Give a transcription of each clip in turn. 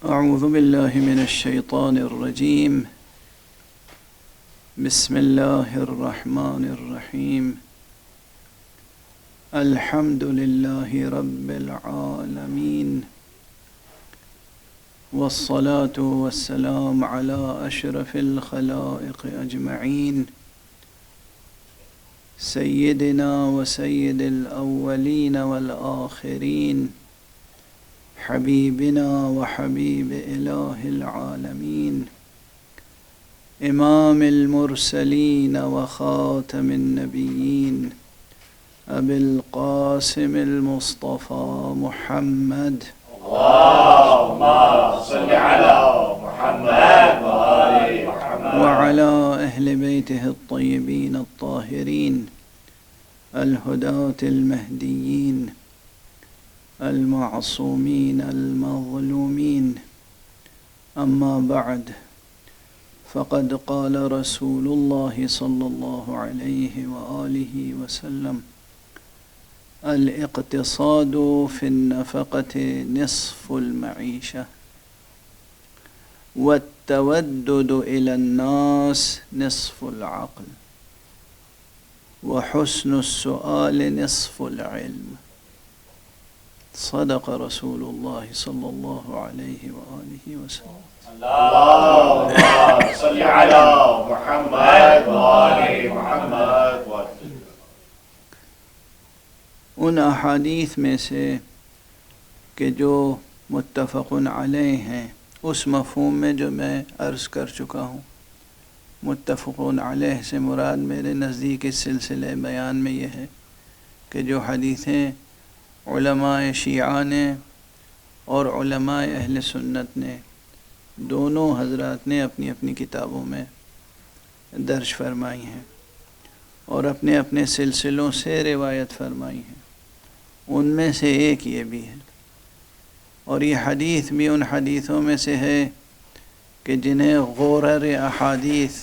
أعوذ بالله من الشيطان الرجيم. بسم الله الرحمن الرحيم. الحمد لله رب العالمين، والصلاة والسلام على أشرف الخلائق أجمعين، سيدنا وسيد الأولين والآخرين، حبيبنا وحبيب إله العالمين، إمام المرسلين وخاتم النبيين، أبي القاسم المصطفى محمد. اللهم صل على محمد وآل محمد وعلى أهل بيته الطيبين الطاهرين الهداة المهديين المعصومين المظلومين. أما بعد، فقد قال رسول الله صلى الله عليه وآله وسلم: الاقتصاد في النفقة نصف المعيشة، والتودد إلى الناس نصف العقل، وحسن السؤال نصف العلم. صدق رسول الله صلى الله عليه وآله وسلم. اللهم صل على محمد وآل محمد. ان احادیث میں سے کہ جو متفقن علیہ ہیں، اس مفہوم میں جو میں عرض کر چکا ہوں، متفقن علیہ سے مراد میرے نزدیک اس سلسلے بیان میں یہ ہے کہ جو حدیثیں علماء شیعہ نے اور علماء اہل سنت نے، دونوں حضرات نے اپنی اپنی کتابوں میں درج فرمائی ہیں اور اپنے اپنے سلسلوں سے روایت فرمائی ہیں، ان میں سے ایک یہ بھی ہے، اور یہ حدیث بھی ان حدیثوں میں سے ہے کہ جنہیں غرر احادیث،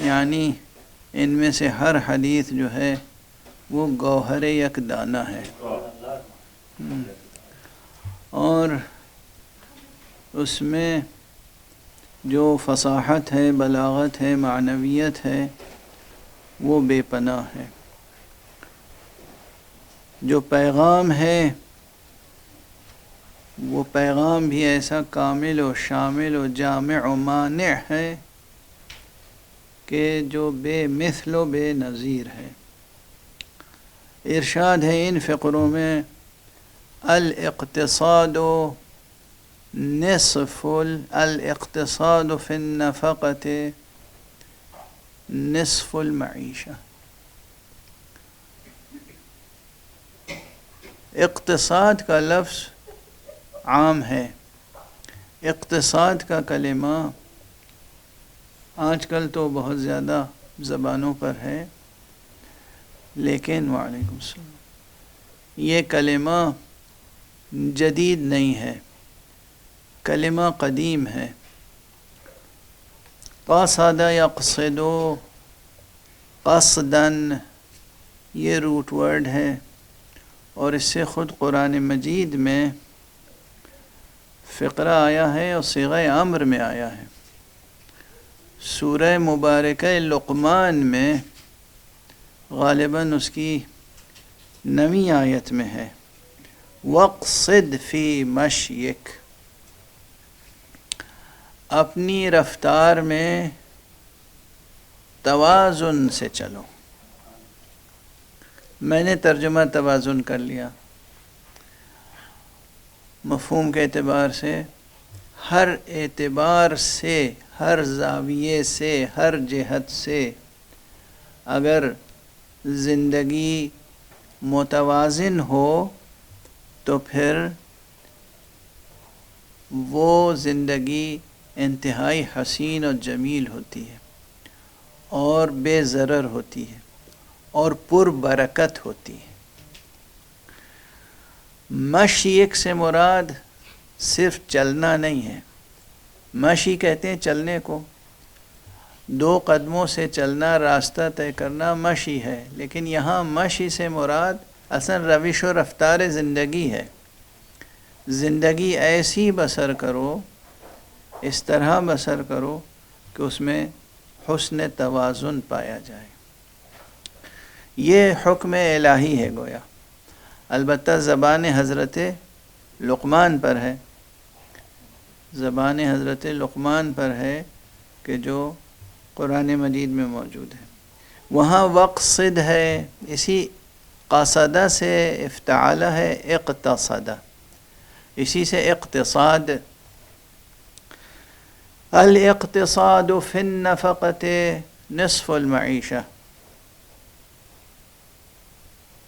یعنی ان میں سے ہر حدیث جو ہے وہ گوہر یک دانہ ہے، اور اس میں جو فصاحت ہے، بلاغت ہے، معنویت ہے، وہ بے پناہ ہے. جو پیغام ہے وہ پیغام بھی ایسا کامل و شامل و جامع و مانع ہے کہ جو بے مثل و بے نظیر ہے. ارشاد ہے ان فقروں میں: الاقتصاد الاقتصاد فی النفقۃ نصف المعیشہ. اقتصاد کا لفظ عام ہے، اقتصاد کا کلمہ آج کل تو بہت زیادہ زبانوں پر ہے، لیکن وعلیکم السلام، یہ کلمہ جدید نہیں ہے، کلمہ قدیم ہے. قصد یقصد، قصداً، یہ روٹ ورڈ ہے، اور اس سے خود قرآن مجید میں فقرہ آیا ہے اور صیغہ امر میں آیا ہے. سورہ مبارکہ لقمان میں غالباً اس کی 9ویں آیت میں ہے: وَاقْصِدْ فِي مَشْيِكَ، اپنی رفتار میں توازن سے چلو. میں نے ترجمہ توازن کر لیا. مفہوم کے اعتبار سے، ہر اعتبار سے، ہر زاویے سے، ہر جہت سے اگر زندگی متوازن ہو تو پھر وہ زندگی انتہائی حسین و جمیل ہوتی ہے، اور بے ضرر ہوتی ہے، اور پر برکت ہوتی ہے. مشیک سے مراد صرف چلنا نہیں ہے. مشی کہتے ہیں چلنے کو، 2 قدموں سے چلنا، راستہ طے کرنا مشی ہے، لیکن یہاں مشی سے مراد اصلا روش و رفتار زندگی ہے. زندگی ایسی بسر کرو، اس طرح بسر کرو کہ اس میں حسن توازن پایا جائے۔ یہ حکم الہی ہے گویا، البتہ زبان حضرت لقمان پر ہے، زبان حضرت لقمان پر ہے کہ جو قرآن مجید میں موجود ہے۔ وہاں وقصد ہے، اسی قصدہ سے افتعال ہے اقتصدہ، اسی سے اقتصاد۔ الاقتصاد فی النفقۃ نصف المعیشہ،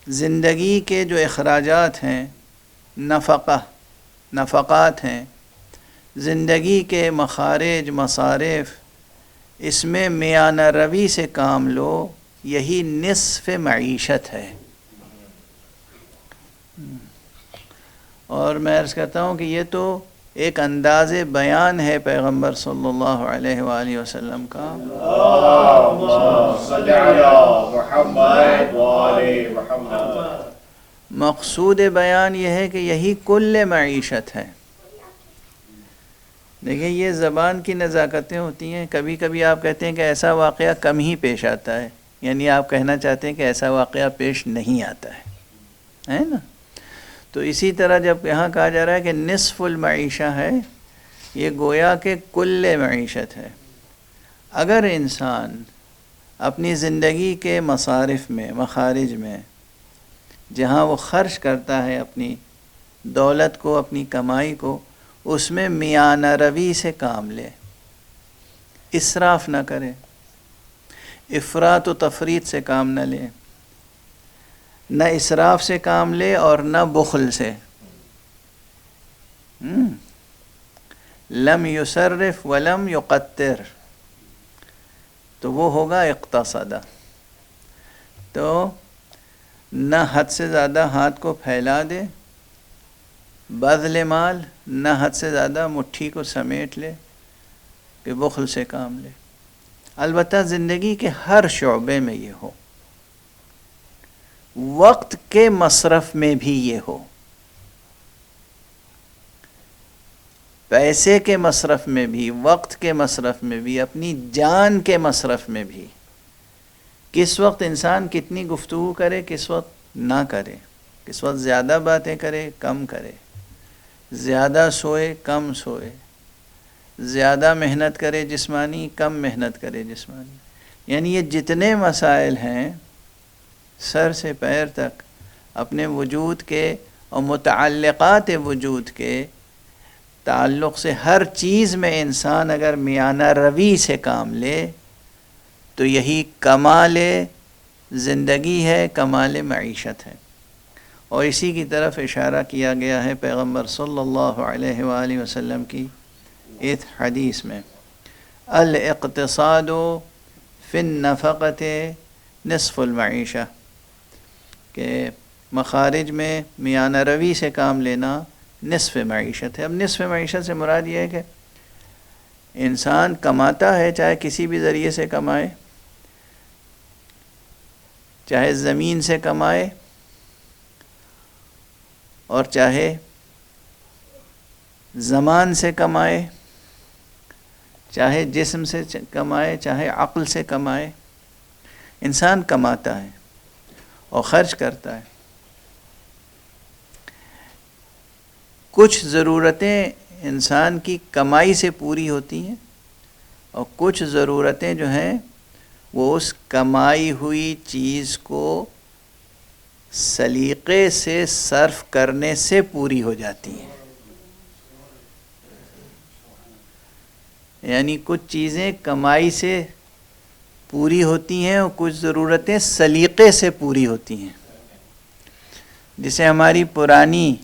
زندگی کے جو اخراجات ہیں، نفقات ہیں، زندگی کے مخارج مصارف، اس میں میانہ روی سے کام لو، یہی نصف معیشت ہے۔ اور میں عرض کرتا ہوں کہ یہ تو ایک انداز بیان ہے پیغمبر صلی اللہ علیہ وآلہ وسلم کا۔ اللہم صلی علی محمد وآل محمد۔ مقصود بیان یہ ہے کہ یہی کل معیشت ہے۔ دیکھیں یہ زبان کی نزاکتیں ہوتی ہیں، کبھی کبھی آپ کہتے ہیں کہ ایسا واقعہ کم ہی پیش آتا ہے، یعنی آپ کہنا چاہتے ہیں کہ ایسا واقعہ پیش نہیں آتا ہے نا؟ تو اسی طرح جب یہاں کہا جا رہا ہے کہ نصف المعیشہ ہے، یہ گویا کہ کل معیشت ہے۔ اگر انسان اپنی زندگی کے مصارف میں، مخارج میں، جہاں وہ خرچ کرتا ہے اپنی دولت کو، اپنی کمائی کو، اس میں میانہ روی سے کام لے، اسراف نہ کرے، افراط و تفریط سے کام نہ لے، نہ اسراف سے کام لے اور نہ بخل سے۔ لم یسرف ولم یقتر، تو وہ ہوگا اقتصادہ۔ تو نہ حد سے زیادہ ہاتھ کو پھیلا دے، بذل مال، نہ حد سے زیادہ مٹھی کو سمیٹ لے کہ بخل سے کام لے۔ البتہ زندگی کے ہر شعبے میں یہ ہو، وقت کے مصرف میں بھی یہ ہو، پیسے کے مصرف میں بھی، وقت کے مصرف میں بھی، اپنی جان کے مصرف میں بھی۔ کس وقت انسان کتنی گفتگو کرے، کس وقت نہ کرے، کس وقت زیادہ باتیں کرے، کم کرے، زیادہ سوئے، کم سوئے، زیادہ محنت کرے جسمانی، کم محنت کرے جسمانی۔ یعنی یہ جتنے مسائل ہیں سر سے پیر تک اپنے وجود کے اور متعلقات وجود کے تعلق سے ہر چیز میں انسان اگر میانہ روی سے کام لے تو یہی کمال زندگی ہے، کمال معیشت ہے۔ اور اسی کی طرف اشارہ کیا گیا ہے پیغمبر صلی اللہ علیہ وآلہ وسلم کی ایک حدیث میں، الاقتصاد فی النفقۃ نصف المعیشہ، کہ مخارج میں میانہ روی سے کام لینا نصف معیشت ہے۔ اب نصف معیشت سے مراد یہ ہے کہ انسان کماتا ہے، چاہے کسی بھی ذریعے سے کمائے، چاہے زمین سے کمائے اور چاہے زمان سے کمائے، چاہے جسم سے کمائے، چاہے عقل سے کمائے، انسان کماتا ہے اور خرچ کرتا ہے۔ کچھ ضرورتیں انسان کی کمائی سے پوری ہوتی ہیں اور کچھ ضرورتیں جو ہیں وہ اس کمائی ہوئی چیز کو سلیقے سے صرف کرنے سے پوری ہو جاتی ہیں۔ یعنی کچھ چیزیں کمائی سے پوری ہوتی ہیں اور کچھ ضرورتیں سلیقے سے پوری ہوتی ہیں۔ جسے ہماری پرانی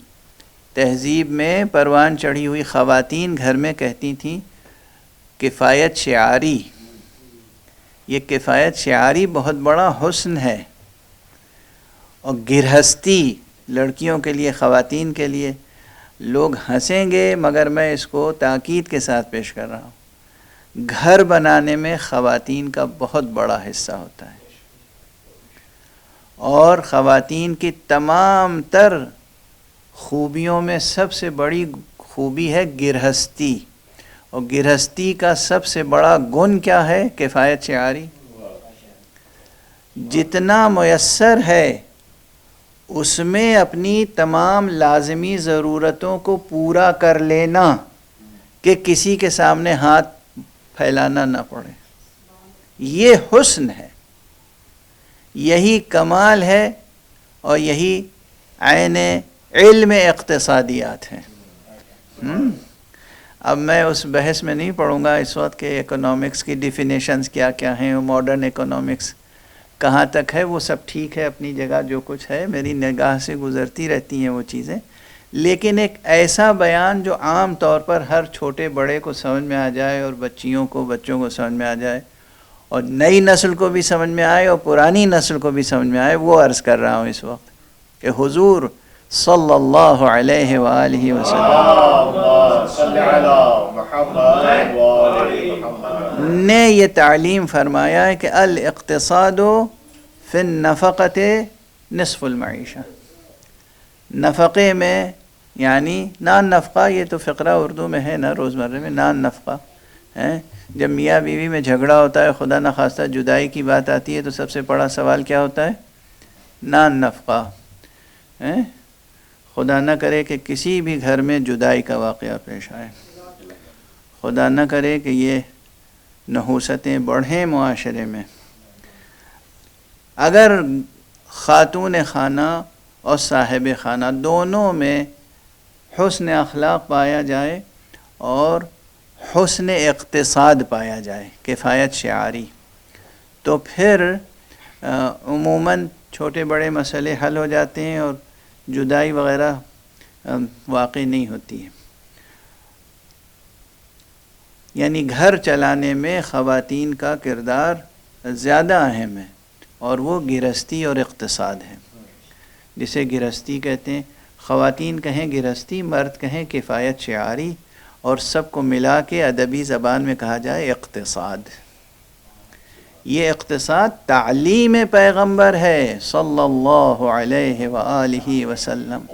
تہذیب میں پروان چڑھی ہوئی خواتین گھر میں کہتی تھیں کفایت شعاری۔ یہ کفایت شعاری بہت بڑا حسن ہے، اور گرہستی لڑکیوں کے لیے، خواتین کے لیے، لوگ ہنسیں گے مگر میں اس کو تاکید کے ساتھ پیش کر رہا ہوں، گھر بنانے میں خواتین کا بہت بڑا حصہ ہوتا ہے، اور خواتین کی تمام تر خوبیوں میں سب سے بڑی خوبی ہے گرہستی، اور گرہستی کا سب سے بڑا گن کیا ہے؟ کفایت شعاری۔ جتنا میسر ہے اس میں اپنی تمام لازمی ضرورتوں کو پورا کر لینا کہ کسی کے سامنے ہاتھ پھیلانا نہ پڑے، یہ حسن ہے، یہی کمال ہے، اور یہی عین علم اقتصادیات ہے۔ اب میں اس بحث میں نہیں پڑھوں گا اس وقت کہ اکنامکس کی ڈیفینیشنز کیا کیا ہیں، ماڈرن اکنامکس کہاں تک ہے، وہ سب ٹھیک ہے اپنی جگہ، جو کچھ ہے میری نگاہ سے گزرتی رہتی ہیں وہ چیزیں، لیکن ایک ایسا بیان جو عام طور پر ہر چھوٹے بڑے کو سمجھ میں آ جائے، اور بچوں کو سمجھ میں آ جائے، اور نئی نسل کو بھی سمجھ میں آئے اور پرانی نسل کو بھی سمجھ میں آئے، وہ عرض کر رہا ہوں اس وقت کہ حضور صلی اللہ علیہ وآلہ وسلم نے یہ تعلیم فرمایا ہے کہ الاقتصاد فی النفقۃ نصف المعیشہ، نفقے میں یعنی نان نفقہ، یہ تو فقرہ اردو میں ہے نا روزمرہ میں، نان نفقہ ہے۔ جب میاں بیوی میں جھگڑا ہوتا ہے، خدا نخواستہ جدائی کی بات آتی ہے، تو سب سے بڑا سوال کیا ہوتا ہے؟ نان نفقہ۔ خدا نہ کرے کہ کسی بھی گھر میں جدائی کا واقعہ پیش آئے، خدا نہ کرے کہ یہ نحوستیں بڑھیں معاشرے میں۔ اگر خاتون خانہ اور صاحب خانہ دونوں میں حسن اخلاق پایا جائے اور حسن اقتصاد پایا جائے، کفایت شعاری، تو پھر عموماً چھوٹے بڑے مسئلے حل ہو جاتے ہیں اور جدائی وغیرہ واقع نہیں ہوتی ہے۔ یعنی گھر چلانے میں خواتین کا کردار زیادہ اہم ہے، اور وہ گرہستی اور اقتصاد ہے، جسے گرہستی کہتے ہیں۔ خواتین کہیں گرہستی، مرد کہیں کفایت شعاری، اور سب کو ملا کے ادبی زبان میں کہا جائے اقتصاد۔ یہ اقتصاد تعلیم پیغمبر ہے صلی اللہ علیہ وآلہ وسلم۔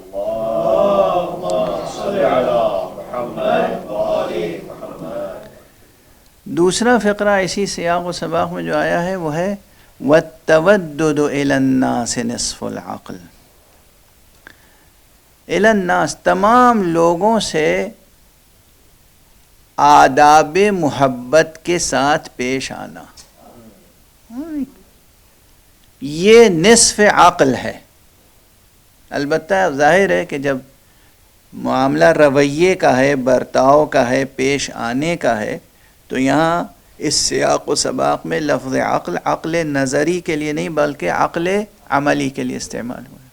دوسرا فقرہ اسی سیاق و سباق میں جو آیا ہے وہ ہے وَالتَّوَدُّدُ إِلَى النَّاسِ نِصْفُ الْعَقْلِ۔ إِلَى النَّاسِ، تمام لوگوں سے آداب محبت کے ساتھ پیش آنا، یہ نصف عقل ہے۔ البتہ ظاہر ہے کہ جب معاملہ رویے کا ہے، برتاؤ کا ہے، پیش آنے کا ہے، تو یہاں اس سیاق و سباق میں لفظ عقل، عقل نظری کے لیے نہیں بلکہ عقل عملی کے لیے استعمال ہوا ہے،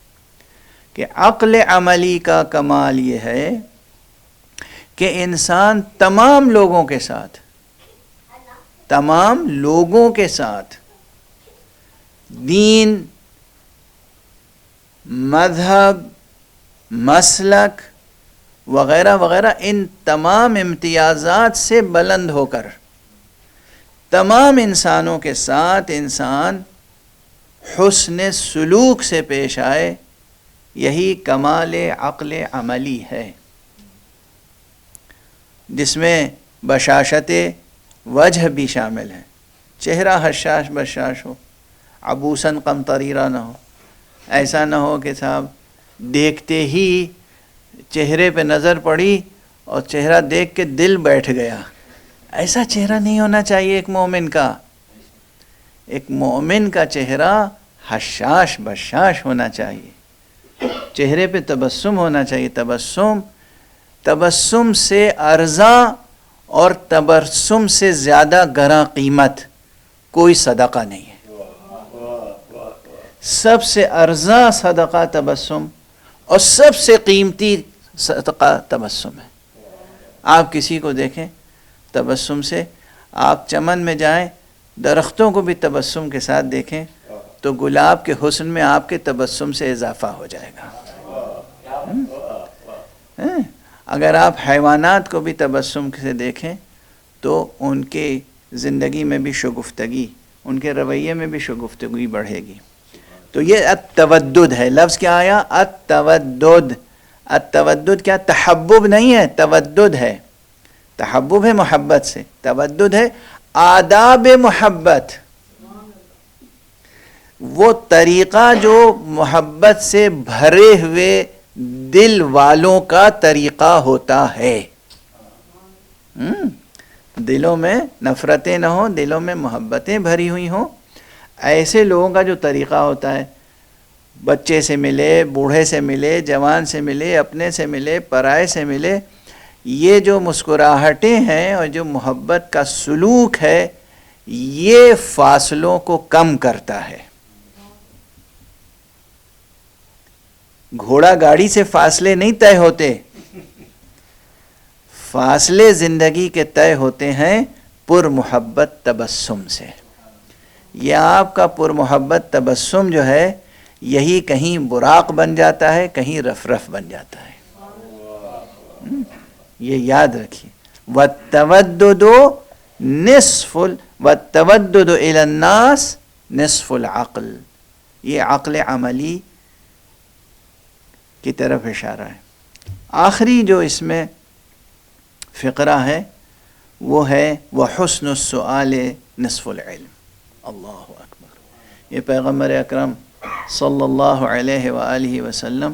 کہ عقل عملی کا کمال یہ ہے کہ انسان تمام لوگوں کے ساتھ دین، مذہب، مسلک وغیرہ وغیرہ، ان تمام امتیازات سے بلند ہو کر تمام انسانوں کے ساتھ انسان حسن سلوک سے پیش آئے، یہی کمال عقل عملی ہے، جس میں بشاشت وجہ بھی شامل ہے۔ چہرہ حشاش بشاش ہو، عبوساً قمطریرہ نہ ہو، ایسا نہ ہو کہ صاحب دیکھتے ہی چہرے پہ نظر پڑی اور چہرہ دیکھ کے دل بیٹھ گیا، ایسا چہرہ نہیں ہونا چاہیے ایک مومن کا۔ ایک مومن کا چہرہ حشاش بشاش ہونا چاہیے، چہرے پہ تبسم ہونا چاہیے۔ تبسم سے ارزاں اور تبسم سے زیادہ گراں قیمت کوئی صدقہ نہیں ہے۔ سب سے ارزاں صدقہ تبسم، اور سب سے قیمتی صدقہ تبسم ہے۔ آپ کسی کو دیکھیں تبسم سے، آپ چمن میں جائیں، درختوں کو بھی تبسم کے ساتھ دیکھیں تو گلاب کے حسن میں آپ کے تبسم سے اضافہ ہو جائے گا۔ اگر آپ حیوانات کو بھی تبسم سے دیکھیں تو ان کے زندگی میں بھی شگفتگی، ان کے رویے میں بھی شگفتگی بڑھے گی۔ تو یہ التودد ہے، لفظ کیا آیا؟ التودد، التودد کیا تحبب نہیں ہے، تودد ہے. تحبب ہے محبت سے، تودد ہے آداب محبت، وہ طریقہ جو محبت سے بھرے ہوئے دل والوں کا طریقہ ہوتا ہے. دلوں میں نفرتیں نہ ہوں، دلوں میں محبتیں بھری ہوئی ہوں. ایسے لوگوں کا جو طریقہ ہوتا ہے، بچے سے ملے، بوڑھے سے ملے، جوان سے ملے، اپنے سے ملے، پرائے سے ملے، یہ جو مسکراہٹیں ہیں اور جو محبت کا سلوک ہے، یہ فاصلوں کو کم کرتا ہے. گھوڑا گاڑی سے فاصلے نہیں طے ہوتے، فاصلے زندگی کے طے ہوتے ہیں پر محبت تبسم سے. یہ آپ کا پر محبت تبسم جو ہے، یہی کہیں براق بن جاتا ہے، کہیں رف بن جاتا ہے. یہ یاد رکھیے. وَالتَّوَدُّدُ وَالتَّوَدُّدُ إِلَى النَّاسِ نِصْفُ الْعَقْلِ، یہ عقل عملی کی طرف اشارہ ہے. آخری جو اس میں فقرہ ہے وہ ہے وَحُسْنُ السُّؤَالِ نِصْفُ الْعِلْمِ. اللہ اکبر. یہ پیغمبر اکرم صلی اللہ علیہ وآلہ وسلم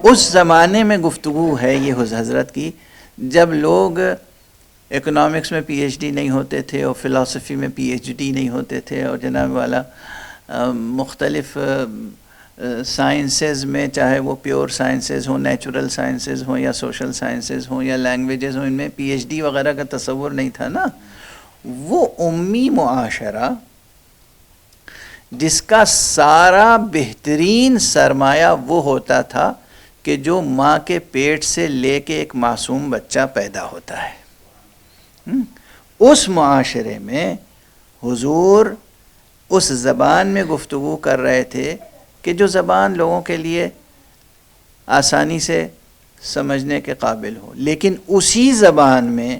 اس زمانے میں گفتگو ہے یہ حضرت کی، جب لوگ اکنامکس میں پی ایچ ڈی نہیں ہوتے تھے اور فلسفی میں پی ایچ ڈی نہیں ہوتے تھے، اور جناب والا مختلف سائنسز میں، چاہے وہ پیور سائنسز ہوں، نیچرل سائنسز ہوں، یا سوشل سائنسز ہوں، یا لینگویجز ہوں، ان میں پی ایچ ڈی وغیرہ کا تصور نہیں تھا نا. وہ امی معاشرہ جس کا سارا بہترین سرمایہ وہ ہوتا تھا کہ جو ماں کے پیٹ سے لے کے ایک معصوم بچہ پیدا ہوتا ہے، اس معاشرے میں حضور اس زبان میں گفتگو کر رہے تھے کہ جو زبان لوگوں کے لیے آسانی سے سمجھنے کے قابل ہو، لیکن اسی زبان میں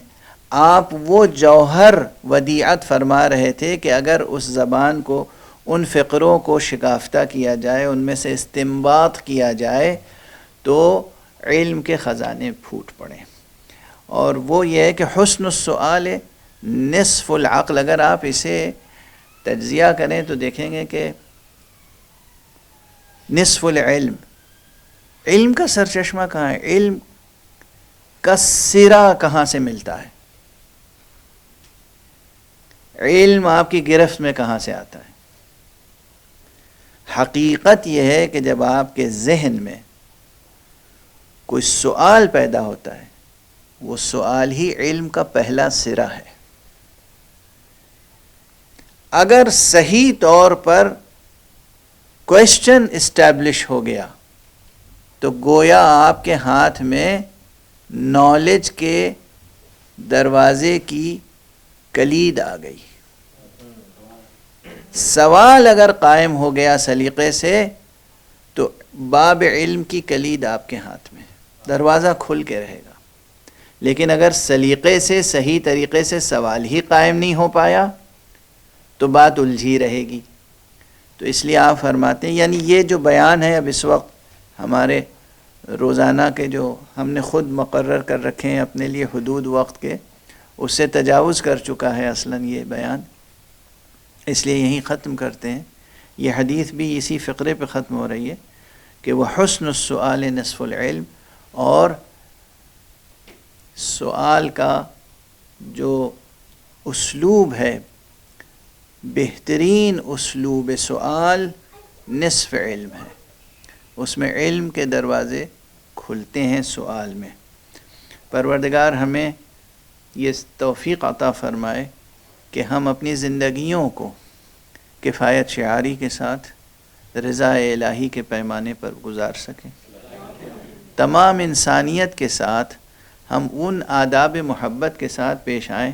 آپ وہ جوہر ودیعت فرما رہے تھے کہ اگر اس زبان کو، ان فقروں کو شکافتہ کیا جائے، ان میں سے استنباط کیا جائے تو علم کے خزانے پھوٹ پڑیں. اور وہ یہ ہے کہ حسن السؤال نصف العقل. اگر آپ اسے تجزیہ کریں تو دیکھیں گے کہ نصف العلم، علم کا سرچشمہ کہاں ہے، علم کا سرا کہاں سے ملتا ہے، علم آپ کی گرفت میں کہاں سے آتا ہے. حقیقت یہ ہے کہ جب آپ کے ذہن میں کوئی سوال پیدا ہوتا ہے، وہ سوال ہی علم کا پہلا سرا ہے. اگر صحیح طور پر کویسچن اسٹیبلش ہو گیا تو گویا آپ کے ہاتھ میں نالج کے دروازے کی کلید آ گئی. سوال اگر قائم ہو گیا سلیقے سے تو باب علم کی کلید آپ کے ہاتھ میں، دروازہ کھل کے رہے گا. لیکن اگر سلیقے سے، صحیح طریقے سے سوال ہی قائم نہیں ہو پایا تو بات الجھی رہے گی. تو اس لیے آپ فرماتے ہیں، یعنی یہ جو بیان ہے اب اس وقت ہمارے روزانہ کے جو ہم نے خود مقرر کر رکھے ہیں اپنے لیے حدود وقت کے، اس سے تجاوز کر چکا ہے اصلاً یہ بیان، اس لیے یہیں ختم کرتے ہیں. یہ حدیث بھی اسی فقرے پہ ختم ہو رہی ہے کہ وہ حسن السؤال نصف العلم، اور سوال کا جو اسلوب ہے، بہترین اسلوب سوال نصف علم ہے. اس میں علم کے دروازے کھلتے ہیں سوال میں. پروردگار ہمیں یہ توفیق عطا فرمائے کہ ہم اپنی زندگیوں کو کفایت شعاری کے ساتھ رضا الہی کے پیمانے پر گزار سکیں. تمام انسانیت کے ساتھ ہم ان آداب محبت کے ساتھ پیش آئیں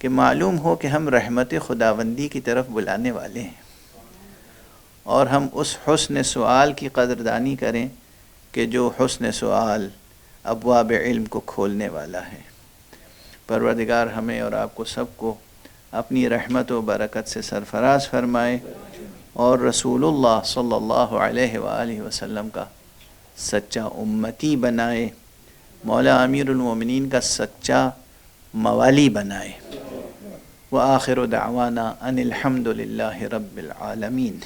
کہ معلوم ہو کہ ہم رحمت خداوندی کی طرف بلانے والے ہیں، اور ہم اس حسن سوال کی قدردانی کریں کہ جو حسن سوال ابواب علم کو کھولنے والا ہے. پروردگار ہمیں اور آپ کو سب کو اپنی رحمت و برکت سے سرفراز فرمائے. اور رسول اللہ صلی اللہ علیہ وآلہ وسلم کا سچا امتی بنائے، مولا امیر المومنین کا سچا موالی بنائے۔ وآخر دعوانا ان الحمد للہ رب العالمین۔